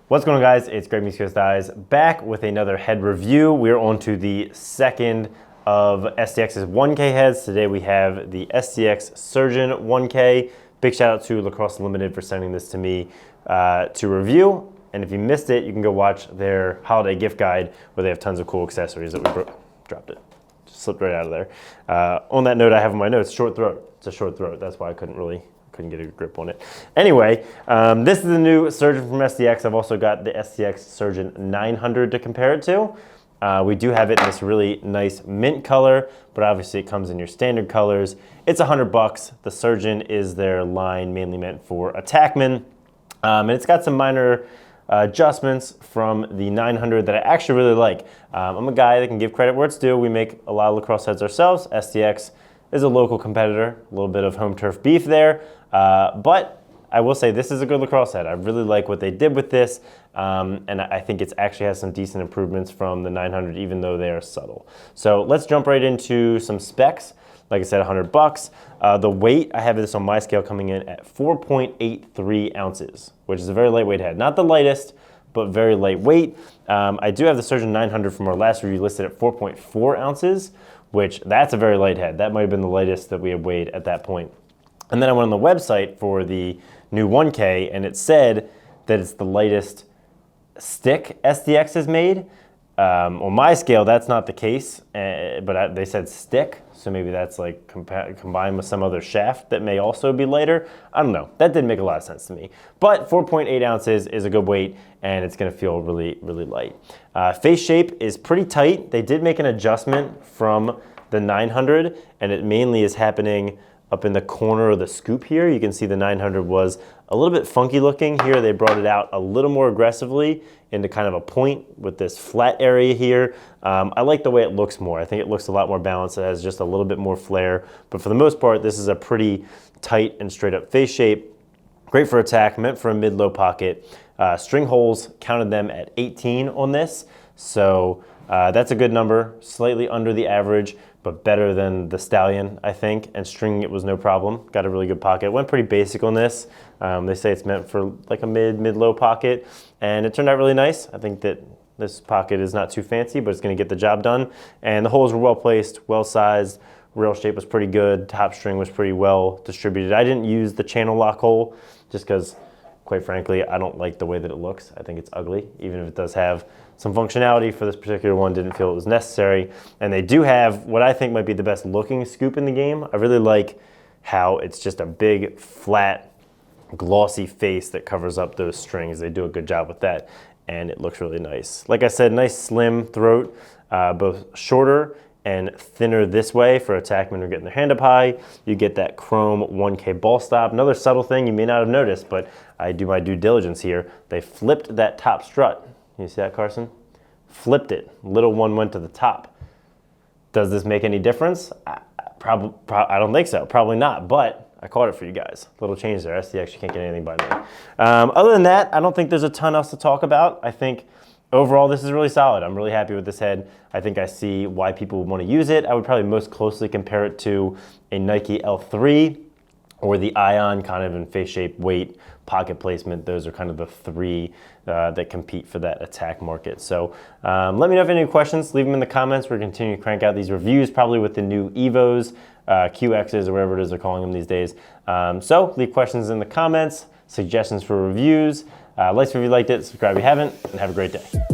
What's going on, guys? It's Greg East Eyes back with another head review. We're on to the second of STX's 1K heads. Today we have the STX SURGEON 1K. Big shout out to Lacrosse Limited for sending this to me to review. And if you missed it, you can go watch their holiday gift guide where they have tons of cool accessories that we dropped it. Just slipped right out of there. On that note, I have in my notes, short throat. It's a short throat. That's why I couldn't get a grip on it. Anyway, this is the new SURGEON from STX. I've also got the STX SURGEON 900 to compare it to. We do have it in this really nice mint color, but obviously it comes in your standard colors. It's $100. The SURGEON is their line mainly meant for attackmen. And it's got some minor adjustments from the 900 that I actually really like. I'm a guy that can give credit where it's due. We make a lot of lacrosse heads ourselves. STX is a local competitor, a little bit of home turf beef there. But I will say this is a good lacrosse head. I really like what they did with this, and I think it actually has some decent improvements from the 900, even though they are subtle. So let's jump right into some specs. Like I said, $100. The weight, I have this on my scale coming in at 4.83 ounces, which is a very lightweight head. Not the lightest, but very lightweight. I do have the SURGEON 900 from our last review listed at 4.4 ounces, which that's a very light head. That might have been the lightest that we had weighed at that point. And then I went on the website for the new 1K, and it said that it's the lightest stick STX has made. On my scale, that's not the case, but they said stick, so maybe that's like combined with some other shaft that may also be lighter. I don't know. That didn't make a lot of sense to me. But 4.8 ounces is a good weight, and it's going to feel really, really light. Face shape is pretty tight. They did make an adjustment from the 900, and it mainly is happening up in the corner of the scoop here. You can see the 900 was a little bit funky looking. Here they brought it out a little more aggressively into kind of a point with this flat area here. I like the way it looks more. I think it looks a lot more balanced. It has just a little bit more flair. But for the most part, this is a pretty tight and straight up face shape. Great for attack, meant for a mid-low pocket. String holes, counted them at 18 on this. So that's a good number, slightly under the average, but better than the Stallion, I think, and stringing it was no problem. Got a really good pocket. Went pretty basic on this. They say it's meant for like a mid-low pocket, and it turned out really nice. I think that this pocket is not too fancy, but it's gonna get the job done. And the holes were well placed, well sized, rail shape was pretty good, top string was pretty well distributed. I didn't use the channel lock hole just because, quite frankly, I don't like the way that it looks. I think it's ugly, even if it does have some functionality. For this particular one, didn't feel it was necessary. And they do have what I think might be the best looking scoop in the game. I really like how it's just a big, flat, glossy face that covers up those strings. They do a good job with that, and it looks really nice. Like I said, nice slim throat, both shorter and thinner this way for attackmen who are getting their hand up high. You get that chrome 1K ball stop. Another subtle thing you may not have noticed, but I do my due diligence here. They flipped that top strut. You see that, Carson? Flipped it. Little one went to the top. Does this make any difference? I don't think so. Probably not, but I caught it for you guys. Little change there. STX, you can't get anything by me. Other than that, I don't think there's a ton else to talk about. I think overall, this is really solid. I'm really happy with this head. I think I see why people would want to use it. I would probably most closely compare it to a Nike L3 or the Ion, kind of in face shape, weight, pocket placement. Those are kind of the three that compete for that attack market. So let me know if you have any questions. Leave them in the comments. We're continuing to crank out these reviews, probably with the new Evos, QXs, or whatever it is they're calling them these days. So leave questions in the comments, suggestions for reviews. Like if you liked it, subscribe if you haven't, and have a great day.